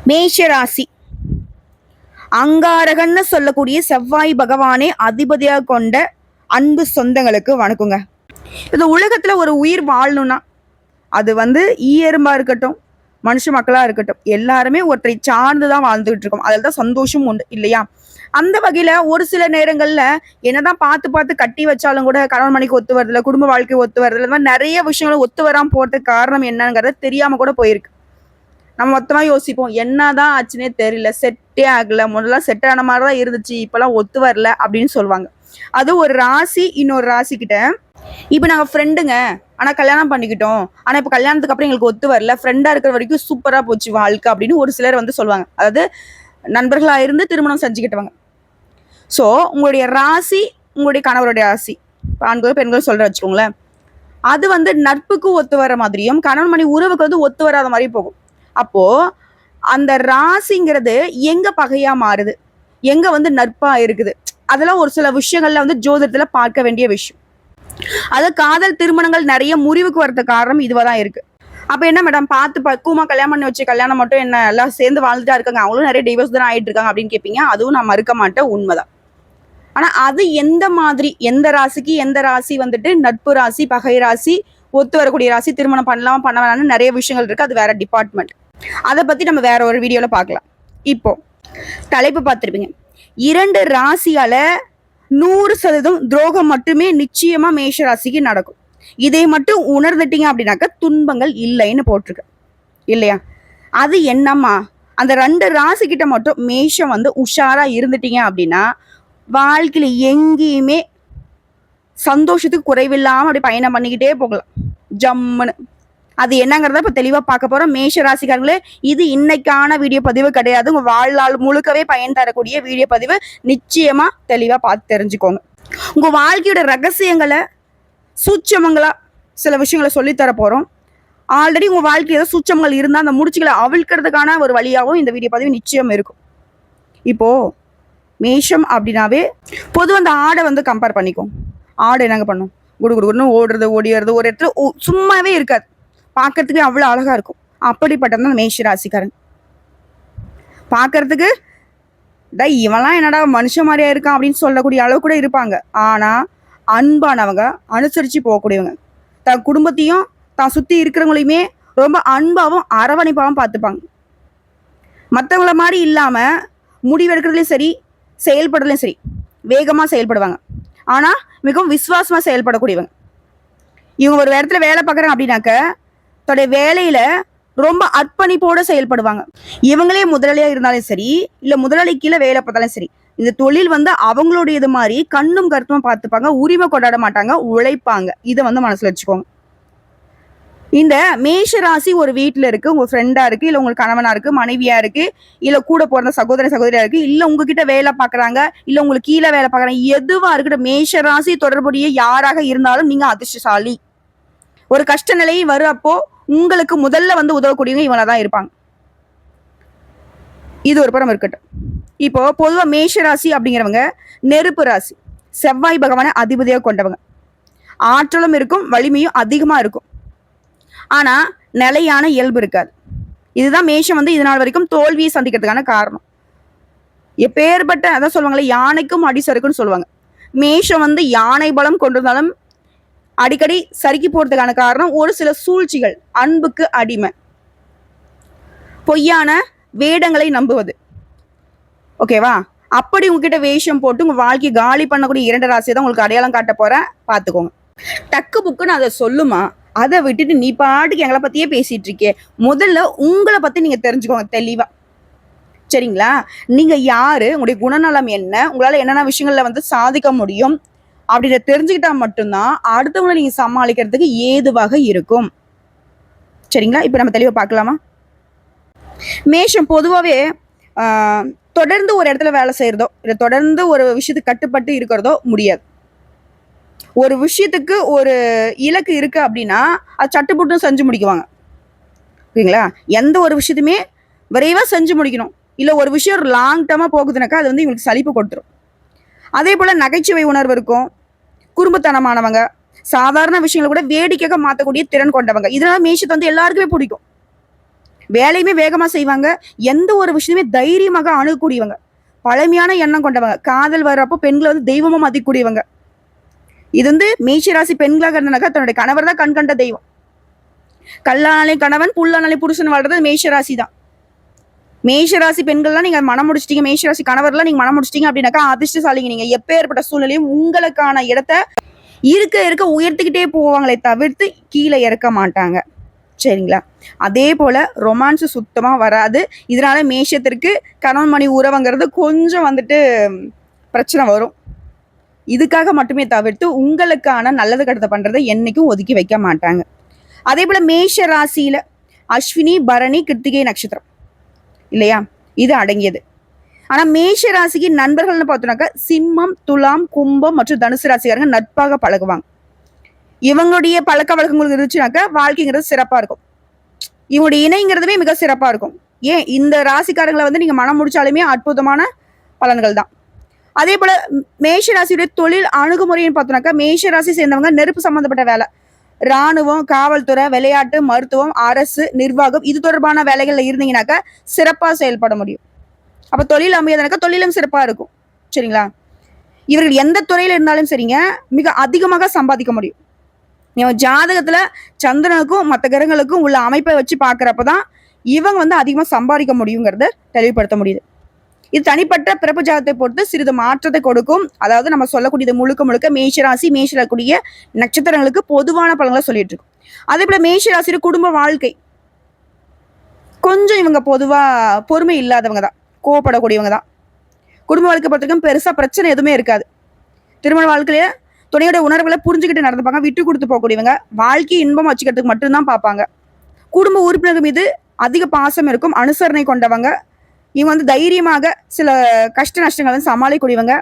மேஷ ராசி அங்காரகன்னு சொல்லக்கூடிய செவ்வாய் பகவானே அதிபதியாக கொண்ட அன்பு சொந்தங்களுக்கு வணக்கங்க. இந்த உலகத்துல ஒரு உயிர் வாழணும்னா அது ஈயரும்பா இருக்கட்டும், மனுஷ மக்களா இருக்கட்டும், எல்லாருமே ஒற்றை சார்ந்துதான் வாழ்ந்துகிட்டு இருக்கோம். அதில் தான் சந்தோஷம் உண்டு இல்லையா? அந்த வகையில ஒரு சில நேரங்கள்ல என்னதான் பார்த்து பார்த்து கட்டி வச்சாலும் கூட கணவன் மணிக்கு ஒத்து வரதில்ல, குடும்ப வாழ்க்கை ஒத்து வரதில்ல, இந்த மாதிரி நிறைய விஷயங்கள் ஒத்து வராம போறதுக்கு காரணம் என்னங்கிறத தெரியாம கூட போயிருக்கு. நம்ம மொத்தமா யோசிப்போம், என்னதான் ஆச்சுன்னே தெரியல, செட்டே ஆகல, முதல்ல செட் ஆன மாதிரிதான் இருந்துச்சு, இப்பெல்லாம் ஒத்து வரல அப்படின்னு சொல்லுவாங்க. அது ஒரு ராசி இன்னொரு ராசி கிட்ட இப்ப நாங்க ஃப்ரெண்டுங்க, ஆனா கல்யாணம் பண்ணிக்கிட்டோம், ஆனா இப்ப கல்யாணத்துக்கு அப்புறம் எங்களுக்கு ஒத்து வரல, ஃப்ரெண்டா இருக்கிற வரைக்கும் சூப்பரா போச்சு வாழ்க்கை அப்படின்னு ஒரு சிலர் சொல்லுவாங்க. அதாவது நண்பர்களா இருந்து திருமணம் செஞ்சுக்கிட்டவங்க. ஸோ உங்களுடைய ராசி உங்களுடைய கணவருடைய ராசி, ஆண்கள் பெண்கள் சொல்ற வச்சுக்கோங்களேன், அது நட்புக்கு ஒத்து வர மாதிரியும் கணவன் மணி உறவுக்கு ஒத்து வராத மாதிரி போகும். அப்போ அந்த ராசிங்கிறது எங்க பகையா மாறுது, எங்க நட்பா இருக்குது, அதெல்லாம் ஒரு சில விஷயங்கள்ல ஜோதிடத்துல பார்க்க வேண்டிய விஷயம். அது காதல் திருமணங்கள் நிறைய முறிவுக்கு வரது காரணம் இதுவாதான் இருக்கு. அப்ப என்ன மேடம் பார்த்து பக்குவமா கல்யாணம் பண்ணி வச்சு கல்யாணம் மட்டும் என்ன எல்லாம் சேர்ந்து வாழ்ந்துட்டா இருக்காங்க, அவங்களும் நிறைய டிவோர்ஸ் தான் ஆயிட்டு இருக்காங்க அப்படின்னு கேட்பீங்க. அதுவும் நான் மறுக்க மாட்டேன், உண்மைதான். ஆனா அது எந்த மாதிரி, எந்த ராசிக்கு எந்த ராசி நட்பு ராசி, பகை ராசி, ஒத்து வரக்கூடிய ராசி, திருமணம் பண்ணலாம் பண்ண வேணாம்னு நிறைய விஷயங்கள் இருக்கு. அது வேற டிபார்ட்மெண்ட். அதை பத்தி நம்ம வேற ஒரு வீடியோல பார்க்கலாம். இப்போ தலைப்பு பார்த்திருப்பீங்க, 2 ராசியால 100% துரோகம் மட்டுமே நிச்சயமா மேஷ ராசிக்கு நடக்கும். இதை மட்டும் உணர்ந்துட்டீங்க அப்படின்னாக்க துன்பங்கள் இல்லைன்னு போட்டிருக்கு இல்லையா? அது என்னம்மா, அந்த 2 ராசி கிட்ட மட்டும் மேஷம் உஷாரா இருந்துட்டீங்க அப்படின்னா வாழ்க்கையில எங்கேயுமே சந்தோஷத்துக்கு குறைவில்லாம அப்படி பயணம் பண்ணிக்கிட்டே போகலாம் ஜம்முன்னு. அது என்னங்கிறத இப்ப தெளிவா பார்க்க போறோம். மேஷ ராசிக்காரங்களே, இது இன்னைக்கான வீடியோ பதிவு கிடையாது, உங்க வாழ்நாள் முழுக்கவே பயன் தரக்கூடிய வீடியோ பதிவு. நிச்சயமா தெளிவா பார்த்து தெரிஞ்சுக்கோங்க. உங்க வாழ்க்கையோட ரகசியங்களை சூட்சமங்களா சில விஷயங்களை சொல்லித்தர போறோம். ஆல்ரெடி உங்க வாழ்க்கையில சூட்சமங்கள் இருந்தா அந்த முடிச்சுகளை அவிழ்க்கிறதுக்கான ஒரு வழியாகவும் இந்த வீடியோ பதிவு நிச்சயம் இருக்கும். இப்போ மேஷம் அப்படின்னாவே பொதுவாக அந்த ஆடை கம்பேர் பண்ணிக்கும். ஆடு என்னங்க பண்ணும், குடுகுடுன்னு ஓடுறது ஓடிடுறது, ஒரு இடத்துல சும்மாவே இருக்காது, பார்க்கறதுக்கு அவ்வளோ அழகா இருக்கும். அப்படிப்பட்டதான் மேஷ ராசிக்காரன். பார்க்கறதுக்கு இவெல்லாம் என்னடா மனுஷ மாதிரியா இருக்கான் அப்படின்னு சொல்லக்கூடிய அளவு கூட இருப்பாங்க. ஆனா அன்பானவங்க, அனுசரிச்சு போகக்கூடியவங்க, தன் குடும்பத்தையும் தான் சுத்தி இருக்கிறவங்களையுமே ரொம்ப அன்பாவும் அரவணைப்பாவும் பார்த்துப்பாங்க. மற்றவங்கள மாதிரி இல்லாம முடிவெடுக்கிறதுலையும் சரி, செயல்படுறதுலையும் சரி வேகமா செயல்படுவாங்க. ஆனா மிகவும் விசுவாசமா செயல்படக்கூடியவங்க. இவங்க ஒரு இடத்துல வேலை பார்க்குறாங்க அப்படின்னாக்க தன்னுடைய வேலையில ரொம்ப அர்ப்பணிப்போட செயல்படுவாங்க. இவங்களே முதலாளியா இருந்தாலும் சரி, இல்ல முதலாளி கீழே வேலை பார்த்தாலும் சரி, இந்த தொழில் அவங்களுடைய இது மாதிரி கண்ணும் கருத்துமா பார்த்துப்பாங்க, உரிமை கொண்டாட மாட்டாங்க, உழைப்பாங்க. இதை மனசுல வச்சுக்கோங்க. இந்த மேஷ ராசி ஒரு வீட்டுல இருக்கு, உங்க ஃப்ரெண்டா இருக்கு, இல்ல உங்களுக்கு கணவனா இருக்கு, மனைவியா இருக்கு, இல்ல கூட பிறந்த சகோதரியா இருக்கு, இல்ல உங்ககிட்ட வேலை பாக்குறாங்க, இல்ல உங்களுக்கு கீழே வேலை பாக்குறாங்க, எதுவா இருக்கட்டும், மேஷ ராசி தொடர்புடைய யாராக இருந்தாலும் நீங்க அதிர்ஷ்டசாலி. ஒரு கஷ்ட நிலை வரப்போ உங்களுக்கு முதல்ல உதவக்கூடியவங்க இவங்கதான் இருப்பாங்க. இது ஒரு புறம் இருக்கட்டும். இப்போ பொதுவா மேஷ ராசி அப்படிங்கிறவங்க நெருப்பு ராசி, செவ்வாய் பகவான அதிபதியாக கொண்டவங்க. ஆற்றலும் இருக்கும், வலிமையும் அதிகமா இருக்கும். ஆனா நிலையான இயல்பு இருக்காது. இதுதான் மேஷம் இதனால் வரைக்கும் தோல்வியை சந்திக்கிறதுக்கான காரணம். எப்பேற்பட்ட அதான் சொல்லுவாங்களே, யானைக்கும் அடி சறுக்குன்னு சொல்லுவாங்க. மேஷம் யானை பலம் கொண்டிருந்தாலும் அடிக்கடி சறுக்கி போறதுக்கான காரணம் ஒரு சில சூழ்ச்சிகள். அன்புக்கு அடிமை, பொய்யான வேடங்களை நம்புவது. ஓகேவா? அப்படி உங்ககிட்ட வேஷம் போட்டு உங்க வாழ்க்கையை காலி பண்ணக்கூடிய 2 ராசியை தான் உங்களுக்கு அடையாளம் காட்ட போறேன், பாத்துக்கோங்க. டக்கு புக்குன்னு அதை சொல்லுமா, அதை விட்டுட்டு நீ பாட்டுக்கு எங்களை பத்தியே பேசிட்டு இருக்கே. முதல்ல உங்களை பத்தி நீங்க தெரிஞ்சுக்கோங்க தெளிவா, சரிங்களா? நீங்க யாரு, உங்களுடைய குணநலம் என்ன, உங்களால என்னென்ன விஷயங்கள்ல சாதிக்க முடியும் அப்படின்ற தெரிஞ்சுக்கிட்டா மட்டும்தான் அடுத்தவங்களை நீங்க சமாளிக்கிறதுக்கு ஏதுவாக இருக்கும். சரிங்களா? இப்ப நம்ம தெளிவா பார்க்கலாமா? மேஷம் பொதுவாகவே தொடர்ந்து ஒரு இடத்துல வேலை செய்யறதோ, இல்லை தொடர்ந்து ஒரு விஷயத்துக்கு கட்டுப்பட்டு இருக்கிறதோ முடியாது. ஒரு விஷயத்துக்கு ஒரு இலக்கு இருக்கு அப்படின்னா அது சட்டுப்புட்டும் செஞ்சு முடிக்குவாங்க. ஓகேங்களா? எந்த ஒரு விஷயத்தையுமே விரைவா செஞ்சு முடிக்கணும். இல்லை ஒரு விஷயம் ஒரு லாங் டேர்மா போகுதுனாக்கா அது இவங்களுக்கு சலிப்பு கொடுத்துரும். அதே போல நகைச்சுவை உணர்வு இருக்கும், குறும்புத்தனமானவங்க, சாதாரண விஷயங்களை கூட வேடிக்கையாக மாற்றக்கூடிய திறன் கொண்டவங்க. இதனால மேஷத்தை எல்லாருக்குமே பிடிக்கும். வேலையுமே வேகமா செய்வாங்க. எந்த ஒரு விஷயமே தைரியமாக அணுகக்கூடியவங்க. பழமையான எண்ணம் கொண்டவங்க. காதல் வர்றப்போ பெண்களை வந்து தெய்வமா மதிக்கக்கூடியவங்க. இது வந்து மேஷராசி பெண்களாக இருந்தாக்க தன்னுடைய கணவர் தான் கண் கண்ட தெய்வம். கல்லானாலே கணவன், புல்லானாலே புருஷன் வாழ்றது மேஷராசி தான். மேஷராசி பெண்கள்லாம் நீங்க மனம் முடிச்சிட்டீங்க, மேஷராசி கணவர்லாம் நீங்க மனம் முடிச்சிட்டீங்க அப்படின்னாக்கா அதிர்ஷ்டசாலிங்க. நீங்க எப்பேற்பட்ட சூழ்நிலையும் உங்களுக்கான இடத்த இருக்க இருக்க உயர்த்திக்கிட்டே போவாங்களே தவிர்த்து கீழே இறக்க மாட்டாங்க. சரிங்களா? அதே போல ரொமான்ஸ் சுத்தமா வராது. இதனால மேஷத்திற்கு கணவன் மனைவி உறவுங்கிறது கொஞ்சம் வந்துட்டு பிரச்சனை வரும். இதுக்காக மட்டுமே தவிர்த்து உங்களுக்கான நல்லது கெட்டதை பண்றதை என்னைக்கும் ஒதுக்கி வைக்க மாட்டாங்க. அதே போல மேஷ ராசியில அஸ்வினி, பரணி, கிருத்திகை நட்சத்திரம் இல்லையா, இது அடங்கியது. ஆனா மேஷ ராசிக்கு நண்பர்கள்னு பார்த்தோம்னாக்கா சிம்மம், துலாம், கும்பம் மற்றும் தனுசு ராசிக்காரங்க நட்பாக பழகுவாங்க. இவங்களுடைய பழக்க வழக்கங்கள் இருந்துச்சுனாக்கா வாழ்க்கைங்கிறது சிறப்பா இருக்கும். இவங்களுடைய இணைங்கிறதுமே மிக சிறப்பா இருக்கும். ஏன் இந்த ராசிக்காரங்களை வந்து நீங்க மனம் முடிச்சாலுமே அற்புதமான பலன்கள் தான். அதே போல மேஷ ராசியுடைய தொழில் அணுகுமுறைன்னு பார்த்தோம்னாக்கா மேஷ ராசி சேர்ந்தவங்க நெருப்பு சம்பந்தப்பட்ட வேலை, இராணுவம், காவல்துறை, விளையாட்டு, மருத்துவம், அரசு, நிர்வாகம் இது தொடர்பான வேலைகள்ல இருந்தீங்கன்னாக்கா சிறப்பா செயல்பட முடியும். அப்ப தொழில் அமையதுனாக்கா தொழிலும் சிறப்பா இருக்கும். சரிங்களா? இவர்கள் எந்த துறையில இருந்தாலும் சரிங்க, மிக அதிகமாக சம்பாதிக்க முடியும். ஜாதகத்துல சந்திரனுக்கும் மற்ற கிரகங்களுக்கும் உள்ள அமைப்பை வச்சு பாக்குறப்பதான் இவங்க வந்து அதிகமா சம்பாதிக்க முடியுங்கிறத தெளிவுபடுத்த முடியுது. இது தனிப்பட்ட பிறப்பு ஜாதகத்தை பொறுத்து சிறிது மாற்றத்தை கொடுக்கும். அதாவது நம்ம சொல்லக்கூடியது முழுக்க முழுக்க மேஷராசி மேஷக்கூடிய நட்சத்திரங்களுக்கு பொதுவான பலன்களை சொல்லிட்டு இருக்கோம். அதே போல மேஷராசியோட குடும்ப வாழ்க்கை கொஞ்சம் இவங்க பொதுவா பொறுமை இல்லாதவங்க தான், கோவப்படக்கூடியவங்க தான். குடும்ப வாழ்க்கை பொறுத்தவரைக்கும் பெருசா பிரச்சனை எதுவுமே இருக்காது. திருமண வாழ்க்கையில துணையோட உணர்வுகளை புரிஞ்சுக்கிட்டு நடந்துப்பாங்க, விட்டு கொடுத்து போகக்கூடியவங்க, வாழ்க்கை இன்பம் வச்சுக்கிறதுக்கு மட்டும்தான் பார்ப்பாங்க. குடும்ப உறுப்பினர்கள் மீது அதிக பாசம் இருக்கும், அனுசரணை கொண்டவங்க. இவங்க வந்து தைரியமாக சில கஷ்ட நஷ்டங்களை வந்து சமாளிக்கக்கூடியவங்க.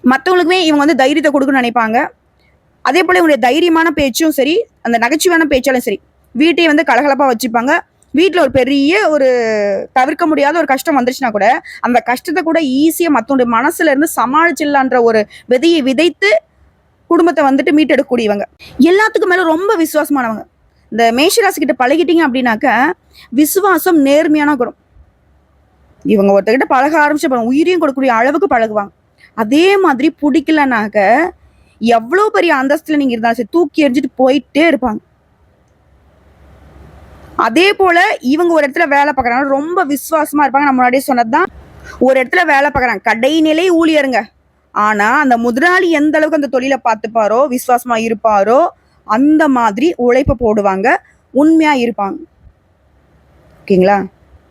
மற்றவங்களுக்குமே இவங்க வந்து தைரியத்தை கொடுக்கணும்னு நினைப்பாங்க. அதே போல இவங்களுடைய தைரியமான பேச்சும் சரி, அந்த நகைச்சுவையான பேச்சாலும் சரி, வீட்டையை வந்து கலகலப்பா வச்சுப்பாங்க. வீட்டில் ஒரு பெரிய ஒரு தவிர்க்க முடியாத ஒரு கஷ்டம் வந்துருச்சுன்னா கூட அந்த கஷ்டத்தை கூட ஈஸியாக மற்றவங்களுடைய மனசுல இருந்து சமாளிச்சிடலான்ற ஒரு விதையை விதைத்து குடும்பத்தை வந்துட்டு மீட்டெடுக்கக்கூடியவங்க. எல்லாத்துக்கும் மேல ரொம்ப விசுவாசமானவங்க. இந்த மேஷராசி கிட்ட பழகிட்டீங்க அப்படின்னாக்க விசுவாசம், நேர்மையான குணம். இவங்க ஒருத்தர்கிட்ட பழக ஆரம்பிச்ச உயிரையும் கொடுக்கக்கூடிய அளவுக்கு பழகுவாங்க. அதே மாதிரி பிடிக்கலனாக்க எவ்வளவு பெரிய அந்தஸ்துல நீங்க இருந்தாலும் சரி தூக்கி எறிஞ்சிட்டு போயிட்டே இருப்பாங்க. அதே போல இவங்க ஒரு இடத்துல வேலை பார்க்கறாங்க, ரொம்ப விசுவாசமா இருப்பாங்க. நான் முன்னாடியே சொன்னதுதான், ஒரு இடத்துல வேலை பார்க்கறாங்க, கடைநிலை ஊழியருங்க. ஆனா அந்த முதலாளி எந்த அளவுக்கு அந்த தொழிலை பார்த்துப்பாரோ, விசுவாசமா இருப்பாரோ அந்த மாதிரி உழைப்பு போடுவாங்க, உண்மையா இருப்பாங்க. ஓகேங்களா?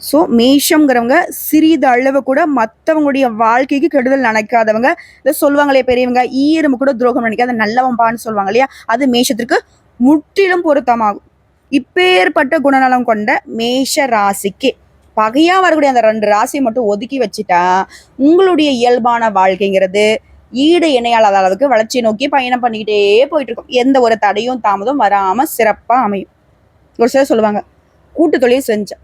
ஸோ மேஷம்ங்கிறவங்க சிறிது அளவு கூட மற்றவங்களுடைய வாழ்க்கைக்கு கெடுதல் நினைக்காதவங்க. இதை சொல்லுவாங்களே பெரியவங்க, ஈரமு கூட துரோகம் நினைக்காத நல்லவன்பான்னு சொல்லுவாங்க இல்லையா, அது மேஷத்திற்கு முற்றிலும் பொருத்தமாகும். இப்பேற்பட்ட குணநலம் கொண்ட மேஷ ராசிக்கு பகையா வரக்கூடிய அந்த 2 ராசியை மட்டும் ஒதுக்கி வச்சுட்டா உங்களுடைய இயல்பான வாழ்க்கைங்கிறது ஈடு இணையாளாத அளவுக்கு வளர்ச்சியை நோக்கி பயணம் பண்ணிக்கிட்டே போயிட்டு இருக்கும். எந்த ஒரு தடையும் தாமதம் வராம சிறப்பா அமையும். ஒரு சிலர் சொல்லுவாங்க, கூட்டு தொழில் செஞ்சேன்,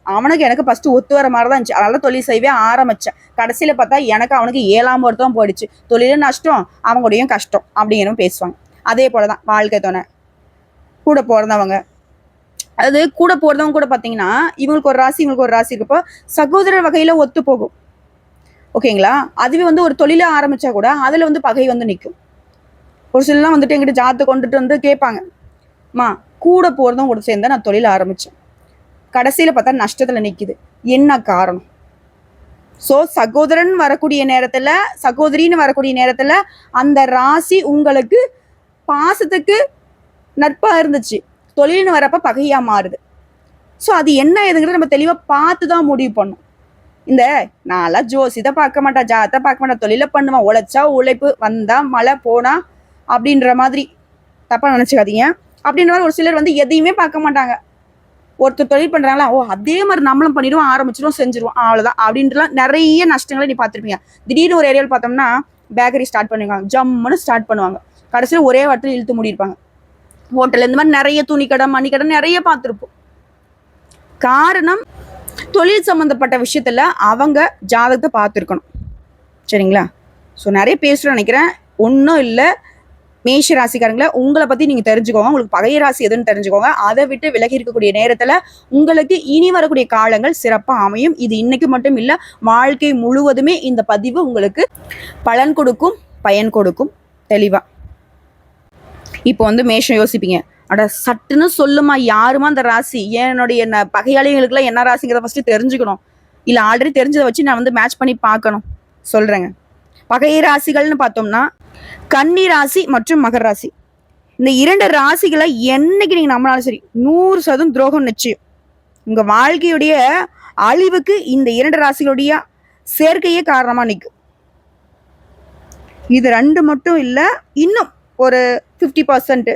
அவனுக்கு எனக்கு ஃபர்ஸ்ட் ஒத்து வர மாதிரி தான் இருந்துச்சு, அதனால தொழில் செய்வே ஆரம்பிச்சேன், கடைசியில பார்த்தா எனக்கு அவனுக்கு 7ஆம் வருத்தம் போயிடுச்சு, தொழிலும் நஷ்டம் அவங்களுடையும் கஷ்டம் அப்படிங்கிறவங்க பேசுவாங்க. அதே போலதான் வாழ்க்கை துணை, கூட பிறந்தவங்க, அது கூட போறதவங்க கூட பாத்தீங்கன்னா இவங்களுக்கு ஒரு ராசி இவங்களுக்கு ஒரு ராசி இருக்கப்போ சகோதரர் வகையில ஒத்து போகும். ஓகேங்களா? அதுவே வந்து ஒரு தொழில ஆரம்பிச்சா கூட அதுல வந்து பகை வந்து நிற்கும். ஒரு சிலலாம் வந்துட்டு எங்கிட்ட ஜாதத்தை கொண்டுட்டு வந்து கேட்பாங்க, மா கூட போறதும் கூட சேர்ந்தா நான் தொழில் ஆரம்பிச்சேன், கடைசியில பார்த்தா நஷ்டத்துல நிக்குது, என்ன காரணம்? சோ சகோதரன் வரக்கூடிய நேரத்துல, சகோதரின்னு வரக்கூடிய நேரத்துல அந்த ராசி உங்களுக்கு பாசத்துக்கு நட்பா இருந்துச்சு, தொழில்னு வரப்ப பகையா மாறுது. ஸோ அது என்ன ஏதுங்கிறத நம்ம தெளிவா பார்த்து தான் முடிவு பண்ணும். இந்த நான்லாம் ஜோசியத்தை பார்க்க மாட்டேன், ஜாதத்தை பார்க்க மாட்டேன், தொழில பண்ணுவேன், உழைச்சா உழைப்பு, வந்தா மழை, போனா அப்படின்ற மாதிரி தப்பா நினைச்சுக்காதீங்க. அப்படின்ற மாதிரி ஒரு சிலர் வந்து எதையுமே பார்க்க மாட்டாங்க. ஒருத்தர் தொழில் பண்றாங்களா, ஓ அதே மாதிரி நம்மளும் பண்ணிடுவோம், ஆரம்பிச்சிடுவோம், செஞ்சிருவோம், அவ்வளவுதான் அப்படின்றலாம் நிறைய நஷ்டங்களை நீ பார்த்துருப்பீங்க. திடீர்னு ஒரு ஏரியாவில் பார்த்தோம்னா பேக்கரி ஸ்டார்ட் பண்ணுவாங்க, ஜம்முன்னு ஸ்டார்ட் பண்ணுவாங்க, கடைசியில் ஒரே வாரத்தில் இழுத்து மூடிருப்பாங்க. ஹோட்டல் இந்த மாதிரி நிறைய துணிக்கடை, மணிக்கடை நிறைய பார்த்துருப்போம். காரணம் தொழில் சம்பந்தப்பட்ட விஷயத்துல அவங்க ஜாதகத்தை பார்த்துருக்கணும். சரிங்களா? ஸோ நிறைய பேசுகிறேன் நினைக்கிறேன். ஒன்றும் இல்லை, மேஷ ராசிக்காரங்கள உங்களை பத்தி நீங்க தெரிஞ்சுக்கோங்க. உங்களுக்கு பகை ராசி எதுன்னு தெரிஞ்சுக்கோங்க. அதை விட்டு விலகி இருக்கக்கூடிய நேரத்துல உங்களுக்கு இனி வரக்கூடிய காலங்கள் சிறப்பா அமையும். இது இன்னைக்கு மட்டும் இல்ல, வாழ்க்கை முழுவதுமே இந்த பதிவு உங்களுக்கு பலன் கொடுக்கும், பயன் கொடுக்கும். தெளிவா இப்போ மேஷம் யோசிப்பீங்க, அட சட்டுன்னு சொல்லுமா, யாருமா அந்த ராசி, என்னுடைய பகையாளிகளுக்குலாம் என்ன ராசிங்கிறத ஃபர்ஸ்ட் தெரிஞ்சுக்கணும், இல்ல ஆல்ரெடி தெரிஞ்சதை வச்சு நான் மேட்ச் பண்ணி பார்க்கணும். சொல்றேங்க. பகை ராசிகள்னு பார்த்தோம்னா கன்னி ராசி மற்றும் மகர ராசி. இந்த 2 ராசிகளை என்னைக்கு நீங்க நம்பினாலும் சரி 100% துரோகம் நிச்சயம். உங்க வாழ்க்கையுடைய அழிவுக்கு இந்த 2 ராசிகளுடைய சேர்க்கையே காரணமா நிற்கும். இது 2 மட்டும் இல்ல, இன்னும் ஒரு 50%,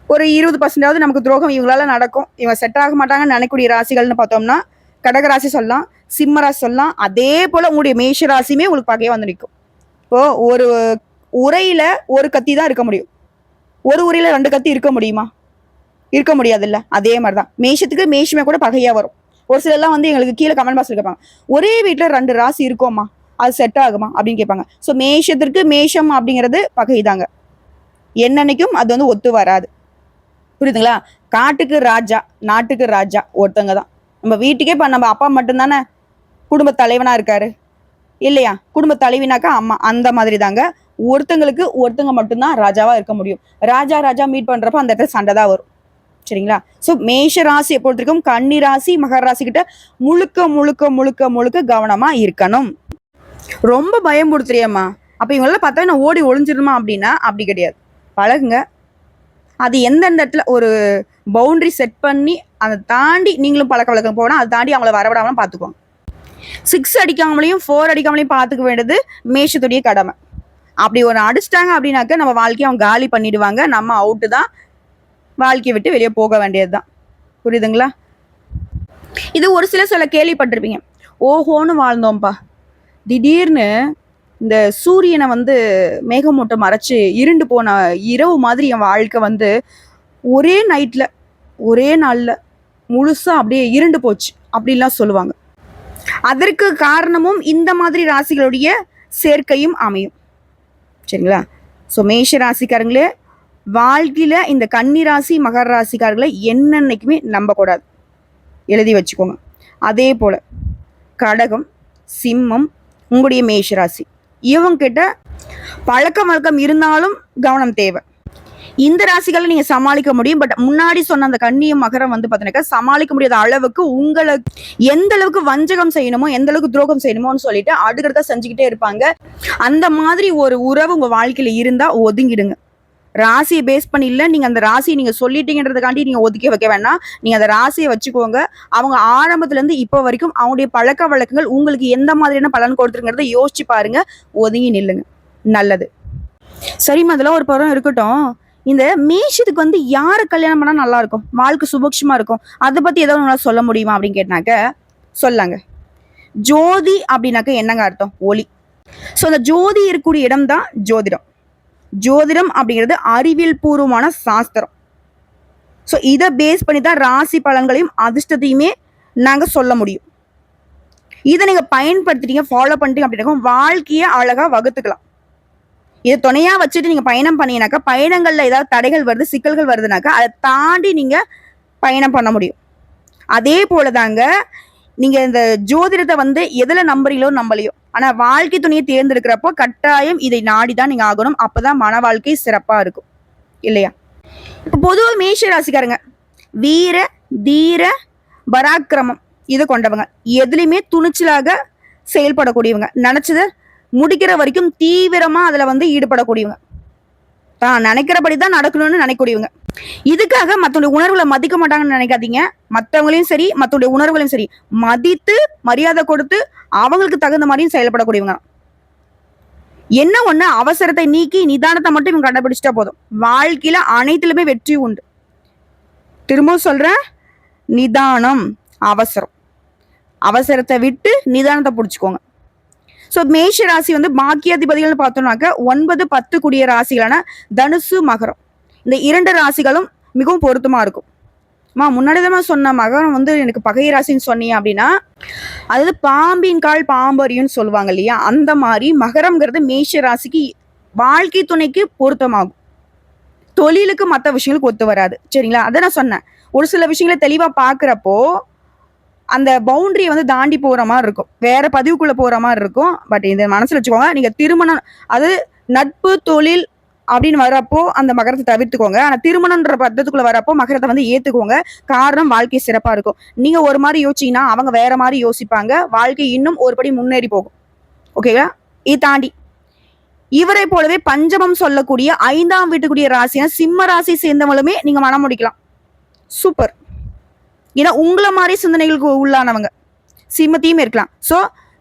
ஒரு 20% நமக்கு துரோகம் இவங்களால நடக்கும். இவங்க செட் ஆக மாட்டாங்கன்னு நினைக்கக்கூடிய ராசிகள்னு பார்த்தோம்னா கடகராசி சொல்லலாம், சிம்ம ராசி சொல்லலாம். அதே போல உங்களுடைய மேஷ ராசியுமே உங்களுக்கு பகையா நிற்கும். இப்போ ஒரு உரையில ஒரு கத்தி தான் இருக்க முடியும், ஒரு உரையில 2 கத்தி இருக்க முடியுமா? இருக்க முடியாது இல்ல. அதே மாதிரிதான் மேஷத்துக்கு மேஷமே கூட பகையா வரும். ஒரு சிலர்லாம் எங்களுக்கு கீழே கமெண்ட் பாக்ஸ்ல கேட்பாங்க, ஒரே வீட்டுல 2 ராசி இருக்கோமா, அது செட் ஆகுமா அப்படின்னு கேட்பாங்க. ஸோ மேஷத்திற்கு மேஷம் அப்படிங்கிறது பகைதாங்க. என்னன்னைக்கும் அது ஒத்து வராது. புரியுதுங்களா? காட்டுக்கு ராஜா நாட்டுக்கு ராஜா ஒருத்தங்க தான். நம்ம வீட்டுக்கே நம்ம அப்பா மட்டும்தானே குடும்ப தலைவனா இருக்காரு இல்லையா? குடும்ப தலைவினாக்கா அம்மா. அந்த மாதிரி தாங்க ஒருத்தங்களுக்கு ஒருத்தங்க மட்டும்தான் ராஜாவா இருக்க முடியும். ராஜா மீட் பண்றப்ப அந்த இடத்துல சண்டை தான் வரும். சரிங்களா? ஸோ மேஷ ராசியை பொறுத்திருக்கும் கன்னி ராசி மகர ராசி கிட்ட முழுக்க முழுக்க முழுக்க முழுக்க கவனமா இருக்கணும். ரொம்ப பயம்படுத்துறியம்மா, அப்ப இவங்களெல்லாம் பார்த்தா நான் ஓடி ஒளிஞ்சிருமா அப்படின்னா அப்படி கிடையாது. பழகுங்க. அது எந்தெந்த இடத்துல ஒரு பவுண்டரி செட் பண்ணி அதை தாண்டி நீங்களும் பழக்க வழக்கம் போனா அதை தாண்டி அவங்கள வரவிடாமலும் பார்த்துக்கோங்க. 6 அடிக்காமலையும் 4 அடிக்காமலையும் பார்த்துக்க வேண்டியது மேஷத்துடைய கடமை. அப்படி ஒரு அடிச்சிட்டாங்க அப்படின்னாக்க நம்ம வாழ்க்கையை அவங்க காலி பண்ணிடுவாங்க. நம்ம அவுட்டு தான், வாழ்க்கையை விட்டு வெளியே போக வேண்டியதுதான். புரியுதுங்களா? இது ஒரு சில கேள்விப்பட்டிருப்பீங்க, ஓஹோன்னு வாழ்ந்தோம்ப்பா, திடீர்னு இந்த சூரியனை மேகமூட்டம் மறைச்சு இருண்டு போன இரவு மாதிரி என் வாழ்க்கை ஒரே நைட்ல ஒரே நாள்ல முழுசா அப்படியே இருண்டு போச்சு அப்படின்லாம் சொல்லுவாங்க. அதற்கு காரணமும் இந்த மாதிரி ராசிகளுடைய சேர்க்கையும் அமையும். சரிங்களா? ஸோ மேஷ ராசிக்காரங்களே, வாழ்க்கையில இந்த கன்னி ராசி மகர ராசிக்காரர்களை என்னன்னைக்குமே நம்பக்கூடாது, எழுதி வச்சுக்கோங்க. அதே போல கடகம் சிம்மம் உங்களுடைய மேஷ ராசி, இவங்கிட்ட பழக்கம் வழக்கம் இருந்தாலும் கவனம் தேவை. இந்த ராசிகளை நீங்க சமாளிக்க முடியும். பட் முன்னாடி சொன்ன அந்த கன்னியும் மகரம் பார்த்தீங்கன்னா சமாளிக்க முடியாத அளவுக்கு உங்களுக்கு எந்த அளவுக்கு வஞ்சகம் செய்யணுமோ எந்த அளவுக்கு துரோகம் செய்யணுமோன்னு சொல்லிட்டு அடுக்கிறத செஞ்சுக்கிட்டே இருப்பாங்க. அந்த மாதிரி ஒரு உறவு உங்க வாழ்க்கையில இருந்தா ஒதுங்கிடுங்க. ராசியை பேஸ் பண்ணி இல்லை, நீங்க அந்த ராசியை நீங்க சொல்லிட்டீங்கன்றதுக்காண்டி நீங்க ஒதுக்கி வைக்க வேணாம். நீங்க அந்த ராசியை வச்சுக்கோங்க. அவங்க ஆரம்பத்துல இருந்து இப்போ வரைக்கும் அவங்களுடைய பழக்க வழக்கங்கள் உங்களுக்கு எந்த மாதிரியான பலன் கொடுத்துருங்கிறத யோசிச்சு பாருங்க. ஒதுங்கி நில்லுங்க. நல்லது. சரிம்மா, அதெல்லாம் ஒரு படம் இருக்கட்டும். இந்த மேஷத்துக்கு யாரை கல்யாணம் பண்ணா நல்லா இருக்கும், வாழ்க்கை சுபக்ஷமா இருக்கும், அதை பத்தி ஏதாவது உங்களால சொல்ல முடியுமா அப்படின்னு கேட்டாக்க சொல்லாங்க. ஜோதி அப்படின்னாக்க என்னங்க அர்த்தம்? ஒளி. ஸோ அந்த ஜோதி இருக்கக்கூடிய இடம் தான் ஜோதிடம். ஜோதிடம் அப்படிங்கிறது அறிவியல் பூர்வமான சாஸ்திரம். ஸோ இதை பேஸ் பண்ணி தான் ராசி பலன்களையும் அதிர்ஷ்டத்தையுமே நாங்கள் சொல்ல முடியும். இதை நீங்க பயன்படுத்திட்டீங்க, ஃபாலோ பண்ணிட்டீங்க அப்படின்னா வாழ்க்கையை அழகா வகுத்துக்கலாம். இதை துணையா வச்சுட்டு நீங்க பயணம் பண்ணீங்கன்னாக்கா பயணங்கள்ல ஏதாவது தடைகள் வருது, சிக்கல்கள் வருதுனாக்கா அதை தாண்டி நீங்க பயணம் பண்ண முடியும். அதே போலதாங்க நீங்க இந்த ஜோதிடத்தை எதுல நம்புறீங்களோ நம்பலையோ, ஆனா வாழ்க்கை துணையை தேர்ந்தெடுக்கிறப்போ கட்டாயம் இதை நாடிதான் நீங்க ஆகணும். அப்பதான் மன வாழ்க்கை சிறப்பா இருக்கும் இல்லையா? இப்ப பொதுவாக மேஷ ராசிக்காரங்க வீர தீர பராக்கிரமம் இது கொண்டவங்க, எதுலையுமே துணிச்சலாக செயல்படக்கூடியவங்க, நினைச்சதை முடிக்கிற வரைக்கும் தீவிரமா அதுல ஈடுபடக்கூடியவங்க, தான் நினைக்கிறபடிதான் நடக்கணும்னு நினைக்கக்கூடியவங்க. இதுக்காக மத்தவங்களுடைய உணர்வுகளை மதிக்க மாட்டாங்கன்னு நினைக்காதீங்க. மற்றவங்களையும் சரி மத்தவங்களுடைய உணர்வுகளையும் சரி மதித்து மரியாதை கொடுத்து அவங்களுக்கு தகுந்த மாதிரியும் செயல்படக்கூடியவங்க. என்ன ஒண்ணு, அவசரத்தை நீக்கி நிதானத்தை மட்டும் இவங்க கண்டுபிடிச்சிட்டா போதும், வாழ்க்கையில அனைத்திலுமே வெற்றி உண்டு. திரும்பவும் சொல்றேன், நிதானம் அவசரம், அவசரத்தை விட்டு நிதானத்தை பிடிச்சுக்கோங்க. ஸோ மேஷ ராசி பாக்கியாதிபதிகள்னு பார்த்தோம்னாக்க 9, 10 கூடிய ராசிகளான தனுசு மகரம், இந்த 2 ராசிகளும் மிகவும் பொருத்தமா இருக்கும். முன்னாடிதான் சொன்ன மகரம் எனக்கு பகை ராசின்னு சொன்னீங்க அப்படின்னா அதாவது பாம்பின் கால் பாம்பரியும்னு சொல்லுவாங்க இல்லையா? அந்த மாதிரி மகரம்ங்கிறது மேஷ ராசிக்கு வாழ்க்கை துணைக்கு பொருத்தமாகும். தொழிலுக்கு மற்ற விஷயங்களுக்கு ஒத்து வராது. சரிங்களா? அதை நான் சொன்னேன். ஒரு சில விஷயங்களை தெளிவா பாக்குறப்போ அந்த பவுண்டரியை வந்து தாண்டி போற மாதிரி இருக்கும், வேற பதிவுக்குள்ள போற மாதிரி இருக்கும். பட் இதை மனசுல வச்சுக்கோங்க. நீங்க திருமணம், அது நட்பு தொழில் அப்படின்னு வரப்போ அந்த மகரத்தை தவிர்த்துக்கோங்க. ஆனா திருமணம்ன்ற பத்தத்துக்குள்ள வரப்போ மகரத்தை வந்து ஏத்துக்கோங்க. காரணம் வாழ்க்கை சிறப்பா இருக்கும். நீங்க ஒரு மாதிரி யோசிச்சீங்கன்னா அவங்க வேற மாதிரி யோசிப்பாங்க. வாழ்க்கை இன்னும் ஒருபடி முன்னேறி போகும். ஓகேவா? இதை தாண்டி இவரை போலவே பஞ்சமம் சொல்லக்கூடிய 5ஆம் வீட்டுக்குரிய ராசினா சிம்ம ராசி சேர்ந்தவங்களுமே நீங்க மனம் முடிக்கலாம். சூப்பர். ஏன்னா உங்களை மாதிரி சிந்தனைகளுக்கு உள்ளானவங்க சிம்மத்தையும் இருக்கலாம். ஸோ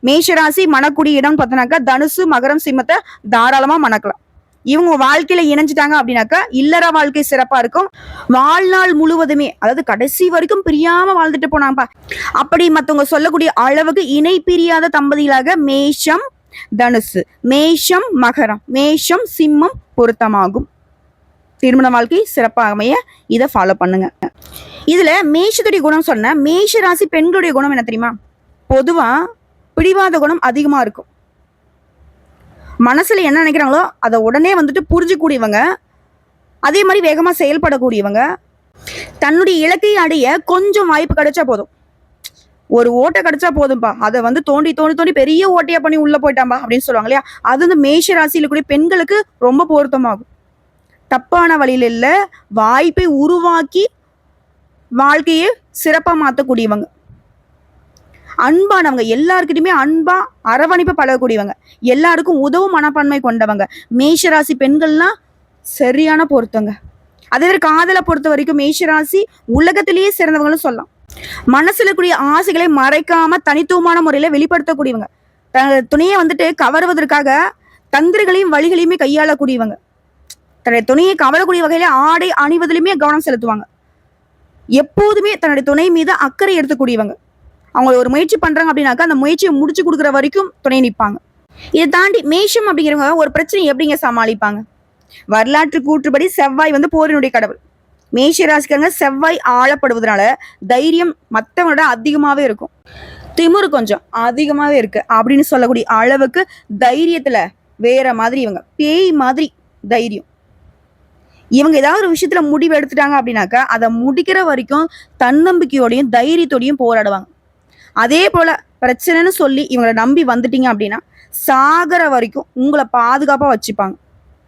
மேஷராசி மணக்கூடிய இடம் பார்த்தோன்னாக்கா தனுசு மகரம் சிம்மத்தை தாராளமா மணக்கலாம். இவங்க வாழ்க்கையில இணைஞ்சிட்டாங்க அப்படின்னாக்கா இல்லற வாழ்க்கை சிறப்பா இருக்கும். வாழ்நாள் முழுவதுமே, அதாவது கடைசி வரைக்கும் பிரியாம வாழ்ந்துட்டு போனாப்பா அப்படி மற்றவங்க சொல்லக்கூடிய அளவுக்கு இணை பிரியாத தம்பதிகளாக மேஷம் தனுசு, மேஷம் மகரம், மேஷம் சிம்மம் பொருத்தமாகும். திருமண வாழ்க்கை சிறப்பாக அமைய இதை ஃபாலோ பண்ணுங்க. இதுல மேஷத்துடைய குணம் சொன்ன, மேஷ ராசி பெண்களுடைய குணம் என்ன தெரியுமா? பொதுவா பிடிவாத குணம் அதிகமா இருக்கும். மனசுல என்ன நினைக்கிறாங்களோ அதை உடனே வந்துட்டு புரிஞ்சுக்கூடியவங்க, அதே மாதிரி வேகமா செயல்படக்கூடியவங்க. தன்னுடைய இலக்கை அடைய கொஞ்சம் வாய்ப்பு கிடைச்சா போதும், ஒரு ஓட்டை கிடைச்சா போதும்பா, அதை வந்து தோண்டி தோண்டி தோண்டி பெரிய ஓட்டையா பண்ணி உள்ள போயிட்டாம்பா அப்படின்னு சொல்லுவாங்க இல்லையா? அது வந்து மேஷ ராசியில கூடிய பெண்களுக்கு ரொம்ப பொருத்தமாகும். தப்பான வழியில இல்ல, வாய்ப்பை உருவாக்கி வாழ்க்கையை சிறப்பா மாற்றக்கூடியவங்க, அன்பானவங்க, எல்லாருக்கிட்டையுமே அன்பா அரவணைப்பு பழகக்கூடியவங்க, எல்லாருக்கும் உதவும் மனப்பான்மை கொண்டவங்க. மேஷராசி பெண்கள்லாம் சரியான பொருத்தங்க. அதே மாதிரி காதலை பொறுத்த வரைக்கும் மேஷராசி உலகத்திலேயே சிறந்தவங்களும் சொல்லலாம். மனசுல கூடிய ஆசைகளை மறைக்காம தனித்துவமான முறையில வெளிப்படுத்தக்கூடியவங்க, தன்னுடைய துணையை வந்துட்டு கவருவதற்காக தந்திரங்களையும் வழிகளையுமே கையாளக்கூடியவங்க, தன்னுடைய துணையை கவரக்கூடிய வகையில ஆடை அணிவதிலுமே கவனம் செலுத்துவாங்க. எப்போதுமே தன்னுடைய துணை மீது அக்கறை எடுத்துக்கூடியவங்க. அவங்க ஒரு முயற்சி பண்றாங்க அப்படின்னாக்கா அந்த முயற்சியை முடிச்சு கொடுக்குற வரைக்கும் துணை நிற்பாங்க. இதை தாண்டி மேஷம் அப்படிங்கிறவங்க ஒரு பிரச்சனை எப்படிங்க சமாளிப்பாங்க? வரலாற்று கூற்றுப்படி செவ்வாய் வந்து போரினுடைய கடவுள். மேஷ ராசிக்காரங்க செவ்வாய் ஆளப்படுவதனால தைரியம் மற்றவங்களோட அதிகமாவே இருக்கும். திமிரு கொஞ்சம் அதிகமாவே இருக்கு அப்படின்னு சொல்லக்கூடிய அளவுக்கு தைரியத்துல வேற மாதிரி இவங்க பேய் மாதிரி தைரியம். இவங்க ஏதாவது ஒரு விஷயத்துல முடிவு எடுத்துட்டாங்க அப்படின்னாக்கா அதை முடிக்கிற வரைக்கும் தன்னம்பிக்கையோடையும் தைரியத்தோடையும் போராடுவாங்க. அதே போல பிரச்சனைன்னு சொல்லி இவங்களை நம்பி வந்துட்டீங்க அப்படின்னா சாகர வரைக்கும் உங்களை பாதுகாப்பா வச்சுப்பாங்க.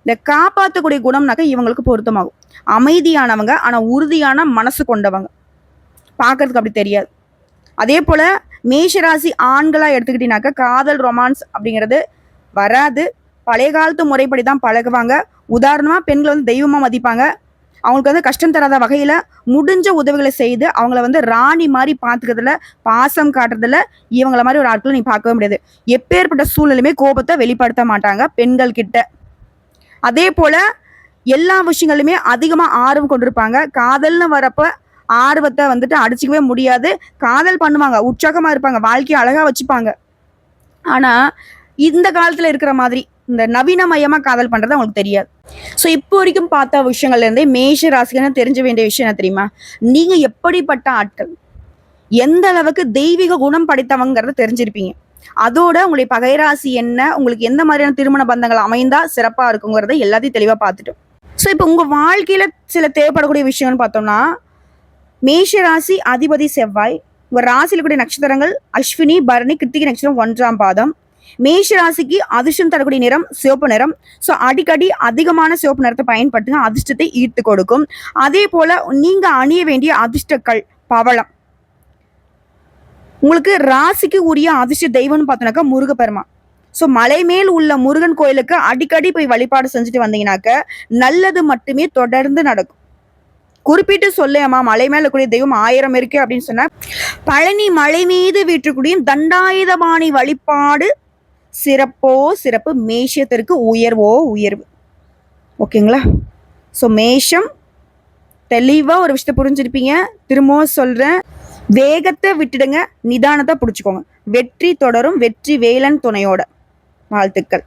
இந்த காப்பாற்றக்கூடிய குணம்னாக்க இவங்களுக்கு பொருத்தமாகும். அமைதியானவங்க, ஆனா உறுதியான மனசு கொண்டவங்க, பார்க்கறதுக்கு அப்படி தெரியாது. அதே போல மேஷராசி ஆண்களா எடுத்துக்கிட்டீங்கன்னாக்கா காதல் ரொமான்ஸ் அப்படிங்கிறது வராது. பழைய காலத்து முறைப்படி தான் பழகுவாங்க. உதாரணமா பெண்களை வந்து தெய்வமா மதிப்பாங்க. அவங்களுக்கு வந்து கஷ்டம் தராத வகையில முடிஞ்ச உதவிகளை செய்து அவங்கள வந்து ராணி மாதிரி பார்த்துக்கிறதுல, பாசம் காட்டுறதுல இவங்கள மாதிரி ஒரு ஆட்களை நீ பார்க்கவே முடியாது. எப்பேற்பட்ட சூழ்நிலையுமே கோபத்தை வெளிப்படுத்த மாட்டாங்க பெண்கள் கிட்ட. அதே போல எல்லா விஷயங்களுமே அதிகமா ஆர்வம் கொண்டிருப்பாங்க. காதல்னு வரப்ப ஆர்வத்தை வந்துட்டு அடிச்சுக்கவே முடியாது. காதல் பண்ணுவாங்க, உற்சாகமா இருப்பாங்க, வாழ்க்கையை அழகா வச்சுப்பாங்க. ஆனா இந்த காலத்துல இருக்கிற மாதிரி இந்த நவீனமயமா காதல் பண்றது அவங்களுக்கு தெரியாது. ஸோ இப்போ வரைக்கும் பார்த்த விஷயங்கள்ல இருந்தே மேஷ ராசிக்கு தெரிஞ்ச வேண்டிய விஷயம் என்ன தெரியுமா? நீங்க எப்படிப்பட்ட ஆட்கள், எந்த அளவுக்கு தெய்வீக குணம் படைத்தவங்கிறத தெரிஞ்சிருப்பீங்க. அதோட உங்களுடைய பகைராசி என்ன, உங்களுக்கு எந்த மாதிரியான திருமண பந்தங்கள் அமைந்தா சிறப்பா இருக்குங்கிறத எல்லாத்தையும் தெளிவா பார்த்துட்டோம். ஸோ இப்போ உங்க வாழ்க்கையில சில தேவைப்படக்கூடிய விஷயம்னு பார்த்தோம்னா, மேஷ ராசி அதிபதி செவ்வாய், உங்க ராசியில கூடிய நட்சத்திரங்கள் அஸ்வினி பரணி கிருத்திகை நட்சத்திரம் 1ஆம் பாதம். மேஷ ராசிக்கு அதிர்ஷ்டம் தரக்கூடிய நிறம் சிவப்பு நிறம். ஸோ அடிக்கடி அதிகமான சிவப்பு நிறத்தை பயன்படுத்துங்க, அதிர்ஷ்டத்தை ஈர்த்து கொடுக்கும். அதே போல நீங்க அணிய வேண்டிய அதிர்ஷ்டக்கள் பவளம். உங்களுக்கு ராசிக்கு உரிய அதிர்ஷ்ட தெய்வம்னு பார்த்தோன்னாக்கா முருகப்பெருமான். ஸோ மலை மேல் உள்ள முருகன் கோயிலுக்கு அடிக்கடி போய் வழிபாடு செஞ்சுட்டு வந்தீங்கன்னாக்க நல்லது மட்டுமே தொடர்ந்து நடக்கும். குறிப்பிட்டு சொல்லேம்மா மலை மேல கூடிய தெய்வம் 1000 இருக்கு அப்படின்னு சொன்னா, பழனி மலை மீது வீற்றக்கூடிய தண்டாயுதபாணி வழிபாடு சிறப்போ சிறப்பு, மேஷத்திற்கு உயர்வோ உயர்வு. ஓகேங்களா? ஸோ மேஷம் தெளிவா ஒரு விஷயத்தை புரிஞ்சிருப்பீங்க. திரும்பவும் சொல்றேன், வேகத்தை விட்டுடுங்க, நிதானத்தை பிடிச்சுக்கோங்க. வெற்றி தொடரும், வெற்றி வேலன் துணையோட. வாழ்த்துக்கள்.